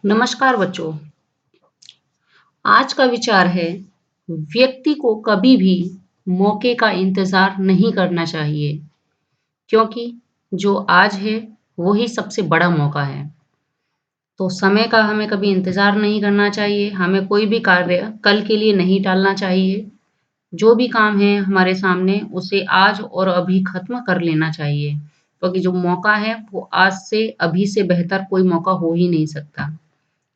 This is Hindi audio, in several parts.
नमस्कार बच्चों। आज का विचार है व्यक्ति को कभी भी मौके का इंतजार नहीं करना चाहिए क्योंकि जो आज है वही सबसे बड़ा मौका है। तो समय का हमें कभी इंतजार नहीं करना चाहिए, हमें कोई भी कार्य कल के लिए नहीं टालना चाहिए। जो भी काम है हमारे सामने उसे आज और अभी खत्म कर लेना चाहिए क्योंकि जो मौका है वो आज से अभी से बेहतर कोई मौका हो ही नहीं सकता।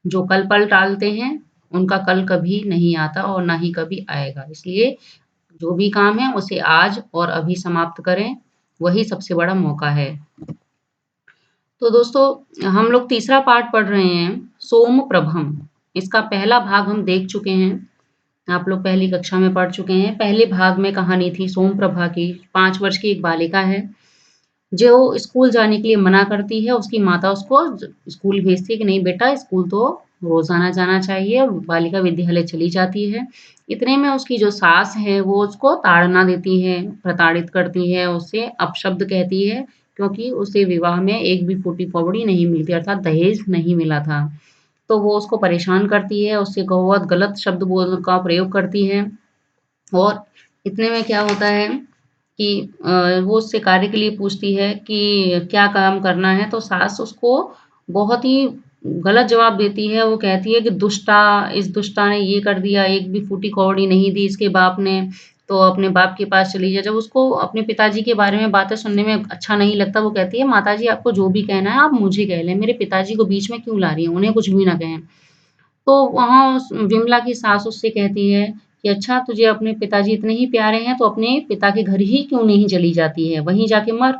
जो कल पल टालते हैं, उनका कल कभी नहीं आता और ना ही कभी आएगा। इसलिए जो भी काम है उसे आज और अभी समाप्त करें, वही सबसे बड़ा मौका है। तो दोस्तों हम लोग तीसरा पार्ट पढ़ रहे हैं सोम प्रभम। इसका पहला भाग हम देख चुके हैं। आप लोग पहली कक्षा में पढ़ चुके हैं। पहले भाग में कहानी थी सोम प्रभा की। 5 वर्ष की एक बालिका है जो स्कूल जाने के लिए मना करती है, उसकी माता उसको स्कूल भेजती है कि नहीं बेटा स्कूल तो रोज़ाना जाना चाहिए। बालिका विद्यालय चली जाती है। इतने में उसकी जो सास है वो उसको ताड़ना देती है, प्रताड़ित करती है, उससे अपशब्द कहती है क्योंकि उसे विवाह में एक भी फूटी कौड़ी नहीं मिलती अर्थात दहेज नहीं मिला था। तो वो उसको परेशान करती है, उससे बहुत गलत शब्द बोल का प्रयोग करती है और इतने में क्या होता है कि वो उससे कार्य के लिए पूछती है कि क्या काम करना है, तो सास उसको बहुत ही गलत जवाब देती है। वो कहती है कि दुष्टा, इस दुष्टा ने ये कर दिया, एक भी फूटी कौड़ी नहीं दी इसके बाप ने, तो अपने बाप के पास चली जा। जब उसको अपने पिताजी के बारे में बातें सुनने में अच्छा नहीं लगता, वो कहती है माताजी आपको जो भी कहना है आप मुझे कह लें, मेरे पिताजी को बीच में क्यों ला रही हैं, उन्हें कुछ भी ना कहें। तो वहाँ उस विमला की सास उससे कहती है कि अच्छा तुझे अपने पिताजी इतने ही प्यारे हैं तो अपने पिता के घर ही क्यों नहीं चली जाती है, वहीं जाके मर।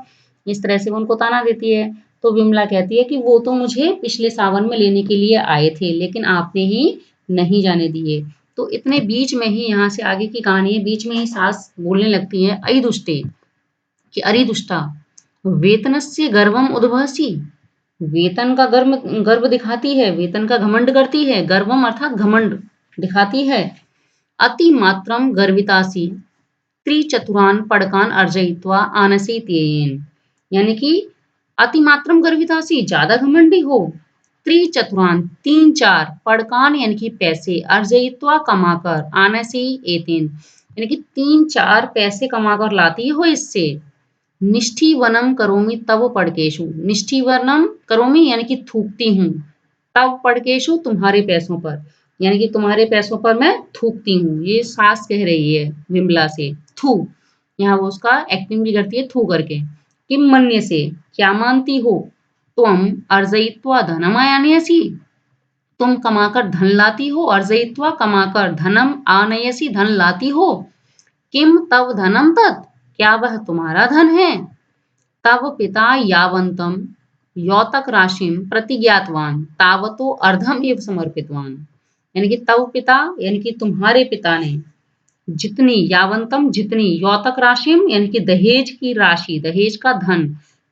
इस तरह से वो उनको ताना देती है। तो विमला कहती है कि वो तो मुझे पिछले सावन में लेने के लिए आए थे लेकिन आपने ही नहीं जाने दिए। तो इतने बीच में ही यहाँ से आगे की कहानी है, बीच में ही सास बोलने लगती है अई दुष्टे कि अरे दुष्टा वेतनस्य गर्वम उद्भवसी, वेतन का गर्व दिखाती है, वेतन का घमंड करती है, गर्वम अर्थात घमंड दिखाती है। अति मात्रम गर्वितासी त्रिचतुरान पड़कान अर्जयित्वा आनसी त्ययेन, यानी कि अति मात्रम गर्वितासी ज्यादा घमंडी हो, त्रिचतुरान तीन चार पड़कान यानी कि पैसे, अर्जयित्वा कमाकर, आनसी एतेन यानी कि तीन चार पैसे कमाकर लाती हो इससे। निष्ठीवनम करोमि तव पड़केशु, निष्ठीवनम करोमि यानी कि थूकती हूँ, तव पड़केशु तुम्हारे पैसों पर, यानी कि तुम्हारे पैसों पर मैं थूकती हूँ। ये सास कह रही है विमला से। थू, यहाँ वो उसका एक्टिंग भी करती है थू करके। किम मन्य से, क्या मानती हो, तुम अर्जयित्वा धनम आनयसी, तुम कमाकर धन लाती हो, अर्जयित्वा कमाकर, धनम आनयसी धन लाती हो, किम तव धनम तत्, क्या वह तुम्हारा धन है, तव पिता यावन्तम यौतक राशिम प्रतिज्ञातवान तावतो अर्धम एव समर्पितवान, यानी कि तव पिता यानी कि तुम्हारे पिता ने जितनी, यावंतम जितनी, यौतक राशिम यानी कि दहेज की राशि, दहेज का धन,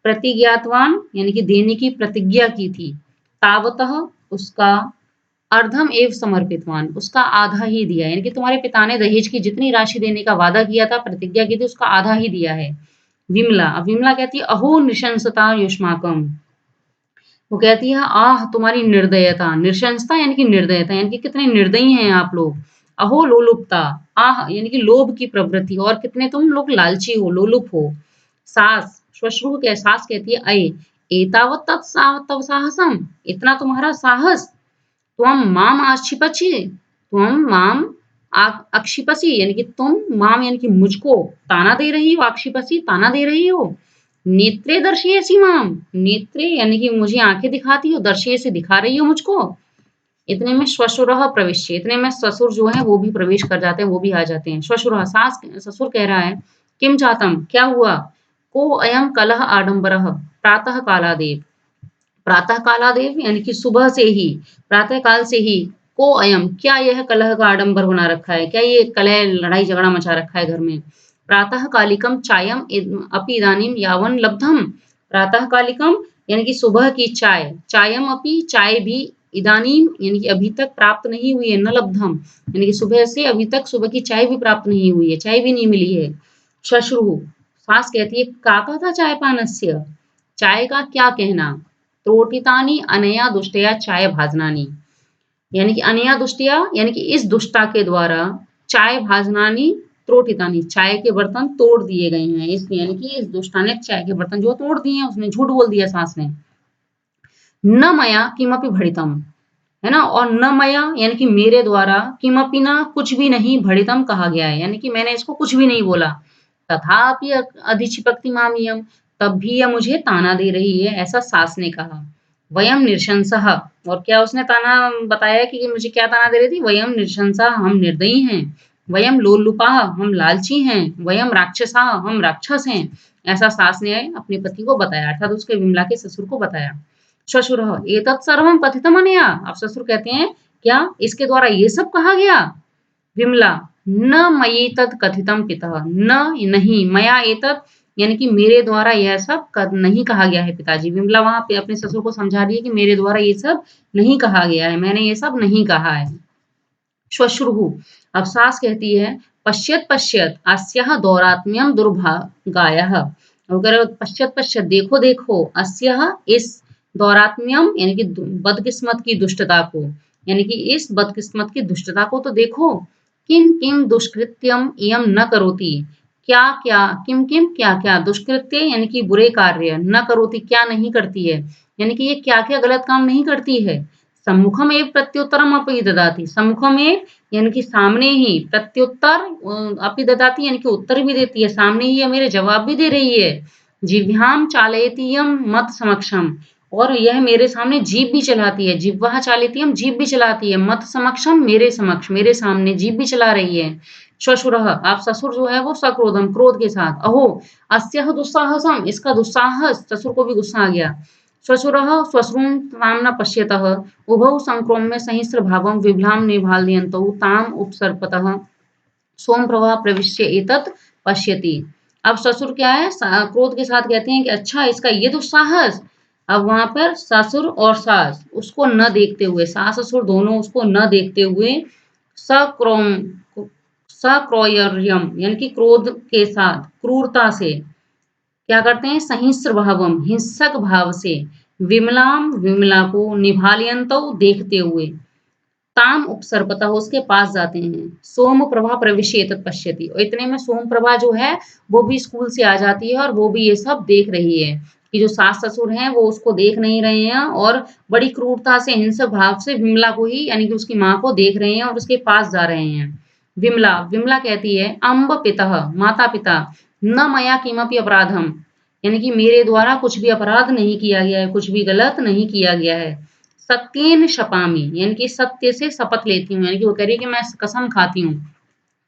प्रतिज्ञातवान यानी कि देने की प्रतिज्ञा की थी, तावतः उसका, अर्धम एव समर्पितवान उसका आधा ही दिया, यानी कि तुम्हारे पिता ने दहेज की जितनी राशि देने का वादा किया था, प्रतिज्ञा की थी, उसका आधा ही दिया है। विमला, अब विमला कहती है अहो नृशंसता युष्माकम, वो कहती है आह तुम्हारी निर्दयता, नृशंसता यानी कि निर्दयता, यानी कि कितने निर्दयी हैं आप लोग। अहो लोलुपता, आह यानी कि लोभ की प्रवृत्ति, और कितने तुम लोग लालची हो, लोलुप हो। सास, श्वश्रु के सास कहती है अये एतावत तव साहसम, इतना तुम्हारा साहस, त्वम माम आक्षिपचि, त्वम माम अक्षिपसी यानी कि तुम, माम यानी कि मुझको ताना दे रही हो, आक्षिपसी ताना दे रही हो, नेत्रे दर्शयसी माम, नेत्रे यानी कि मुझे आंखें दिखाती हो, दर्शयसी दिखा रही हो मुझको। इतने में श्वशुरः प्रविश्य, इतने में ससुर जो है वो भी प्रवेश कर जाते हैं, वो भी आ जाते हैं। श्वशुरः सास, ससुर कह रहा है किम चाहतम क्या हुआ, को अयम कलह आडंबरः प्रातः कालादेव, प्रातः कालादेव यानी कि सुबह से ही, प्रातः काल से ही, को अयम क्या यह कलह का आडंबर बना रखा है, क्या ये कलह लड़ाई झगड़ा मचा रखा है घर में। प्रातः कालिकम चायम अपि इदानीम यावन लब्धम, प्रातः कालिकम यानी कि सुबह की चाय, चायम अपि चाय भी, इदानीम यानी कि अभी तक प्राप्त नहीं हुई है, न लब्धम यानी कि सुबह से अभी तक सुबह की चाय भी प्राप्त नहीं हुई है, चाय भी नहीं मिली है। श्वश्रु, सास कहती है काका था चाय पानस्य, चाय का क्या कहना, त्रोटितानि अनया दुष्टया चाय भाजनानि, यानी कि अनया दुष्टया यानी कि इस दुष्टा के द्वारा चाय भाजनानि त्रोटितानि, चाय के बर्तन तोड़ दिए गए हैं। इस यानी कि इस दुष्टा ने चाय के बर्तन जो तोड़ दिए हैं, उसने झूठ बोल दिया सास ने। न मया किमपि भणितम्, है ना? और न मया यानी कि मेरे द्वारा, किमपि ना कुछ भी नहीं, भणितम् कहा गया है, यानी कि मैंने इसको कुछ भी नहीं बोला। तथापि अधिक्षिपक्ति माम इयम्, तब भी यह मुझे ताना दे रही है, ऐसा सास ने कहा। वयम नृशंसः, और क्या उसने ताना बताया कि मुझे क्या ताना दे रही थी? वयम नृशंसः, हम निर्दयी हैं। वयम लोलुपाः, हम लालची हैं। वयम राक्षसाः, हम राक्षस हैं। ऐसा सास ने अपने पति को बताया, अर्थात उसके विमला के ससुर को बताया। श्वशुरः एतत् सर्वं कथितमनया, अब ससुर कहते हैं क्या इसके द्वारा ये सब कहा गया? विमला न मयि तत् कथितम पितः, न नहीं, मया एतत् यानी कि मेरे द्वारा यह सब नहीं कहा गया है पिताजी। विमला वहां पे अपने ससुर को समझा रही है कि मेरे द्वारा ये सब नहीं कहा गया है, मैंने ये सब नहीं कहा है। श्वश्रुः, अब सास कहती है पश्यत पश्यत अस्यः दौरात्म्यम दुर्भागायः, अगर पश्यत पश्यत देखो देखो, अस्यः इस दौरात्म्यम यानी कि बदकिस्मत की दुष्टता को, यानी कि इस बदकिस्मत की दुष्टता को तो देखो। किम किम दुष्कृत्यम इयम न करोति, क्या क्या, किम किम क्या क्या, दुष्कृत्य यानी कि बुरे कार्य, न करोति क्या नहीं करती है, यानी कि ये क्या क्या गलत काम नहीं करती है। सम्मुखम एव प्रत्युत्तरम अपि ददाति, सम्मुखम एव यानी कि सामने ही, प्रत्युत्तर अपि ददाति यानी कि उत्तर भी देती है, सामने ही ये मेरे जवाब भी दे रही है। जिह्वाम चालयतीयम मत समक्षम, और यह मेरे सामने जीभ भी चलाती है। जिह्वा चालयतीयम, जीभ भी चलाती है। मत समक्षम, मेरे समक्ष, मेरे सामने जीभ भी चला रही है। श्वशुरः, आप ससुर जो है वो सक्रोधम, क्रोध के साथ। अहो अस्यः दुस्साहसम, इसका दुस्साहस, ससुर को भी गुस्सा आ गया। श्वशुरः श्वश्रूं तां न पश्यतः, उभौ संक्रोम्य सहिस्रभावं विभ्लां निभालयन्तौ ताम् उपसर्पतः सोमप्रभा प्रविश्य एतत् पश्यति। अब ससुर क्या है, क्रोध के साथ कहते हैं कि अच्छा इसका ये दुस्साहस। अब वहां पर ससुर और सास उसको न देखते हुए, सास ससुर दोनों उसको न देखते हुए, सक्रोम सक्रोयर्यम यानी कि क्रोध के साथ, क्रूरता से क्या करते हैं, सहिस्र भावम हिंसक भाव से, विमलाम विमला को, निभालयंतो देखते हुए, ताम उपसर्पता उसके पास जाते हैं। सोम प्रभा प्रविश्य एतत् पश्यति, और इतने में सोम प्रभा जो है वो भी स्कूल से आ जाती है और वो भी ये सब देख रही है कि जो सास ससुर हैं वो उसको देख नहीं रहे हैं और बड़ी क्रूरता से, हिंसक भाव से विमला को ही यानी कि उसकी माँ को देख रहे हैं और उसके पास जा रहे हैं। विमला विमला कहती है अम्ब पितः, माता पिता, न मया किमपि अपराधम, यानी कि मेरे द्वारा कुछ भी अपराध नहीं किया गया है, कुछ भी गलत नहीं किया गया है। सत्येन शपामी, यानी कि सत्य से शपथ लेती हूँ, यानी कि वो कह रही है कि मैं कसम खाती हूँ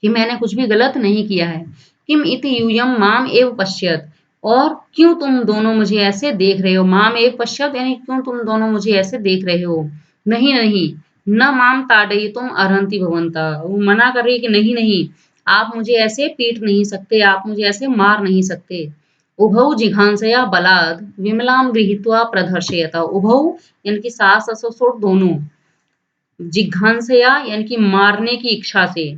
कि मैंने कुछ भी गलत नहीं किया है। किम इति यूयम माम एव पश्यत, और क्यों तुम दोनों मुझे ऐसे देख रहे हो। माम एव पश्यत यानी क्यों तुम दोनों मुझे ऐसे देख रहे हो। नहीं नहीं, न माम ताड़यितुम अर्हन्ति भवन्तः, वो मना कर रही है कि नहीं नहीं, आप मुझे ऐसे पीट नहीं सकते, आप मुझे ऐसे मार नहीं सकते। उभौ जिघांसया बलाद विमलां गृहीत्वा प्रदर्शयत, उभौ यानी कि सास ससुर दोनों, जिघांसया यानी कि मारने की इच्छा से,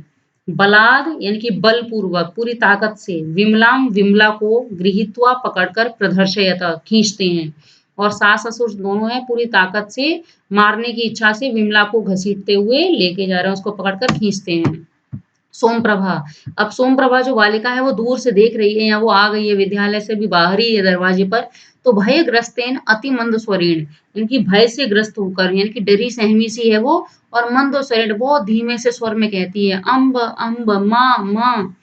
बलाद यानी कि बलपूर्वक, पूरी ताकत से, विमलाम विमला को, गृहीत्वा पकड़कर, प्रदर्शयत खींचते हैं, और सास ससुर दोनों हैं पूरी ताकत से, मारने की इच्छा से विमला को घसीटते हुए लेके जा रहे हैं, उसको पकड़कर खींचते हैं। सोमप्रभा, अब सोमप्रभा जो बालिका है वो दूर से देख रही है या वो आ गई है विद्यालय से भी बाहर ही है दरवाजे पर, तो भयग्रस्तेन अति मंद स्वरेण, इनकी भय से ग्रस्त होकर यानी कि डरी सहमी सी है वो, और मंद स्वरेण बहुत धीमे से स्वर में कहती है अम्ब अम्ब माँ माँ।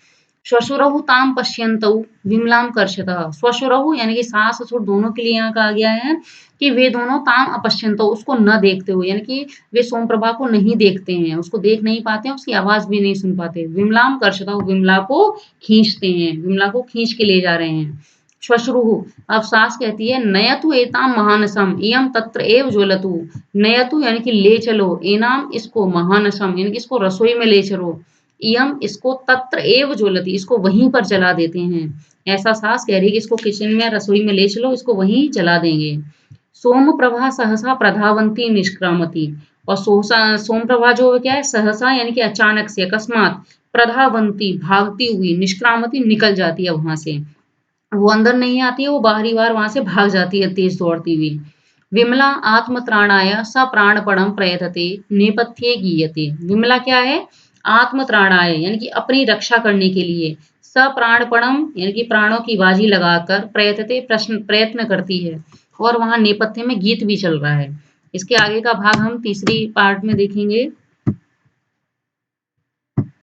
श्वशुरहु ताम पश्यन्तौ विमलाम कर्षतः, श्वशुरहु यानी कि सास ससुर दोनों के लिए यहाँ कहा गया है कि वे दोनों ताम अपश्यन्तौ उसको न देखते हुए, यानी कि वे सोमप्रभा को नहीं देखते हैं, उसको देख नहीं पाते हैं, उसकी आवाज भी नहीं सुन पाते। विमलाम कर्षतः, विमला को खींचते हैं, विमला को खींच के ले जा रहे हैं। श्वश्रुः, अब सास कहती है नयतु एताम महानसम इयम तत्र एव ज्वलतु, नयतु यानी कि ले चलो, एनाम इसको, महानसम यानी कि इसको रसोई में ले चलो, इयम इसको, तत्र एव ज्वलति इसको वहीं पर जला देते हैं। ऐसा सास कह रही है कि इसको किचन में, रसोई में ले चलो, इसको वहीं जला देंगे। सोम प्रभा सहसा प्रधावंती निष्क्रामती, और सोम प्रभा जो क्या है, सहसा यानी कि अचानक से, अकस्मात, प्रधावंती भागती हुई, निष्क्रामती निकल जाती है वहां से, वो अंदर नहीं आती है, वो बाहरी बार वहां से भाग जाती है तेज दौड़ती हुई। विमला आत्मत्राणाय सप्राणपणम प्रयतते नेपथ्ये गीयते। विमला क्या है? आत्मत्राणाय यानी कि अपनी रक्षा करने के लिए, सप्राणपणम यानी कि प्राणों की बाजी लगाकर प्रयतते प्रयत्न करती है और वहाँ नेपथ्य में गीत भी चल रहा है। इसके आगे का भाग हम तीसरी पार्ट में देखेंगे।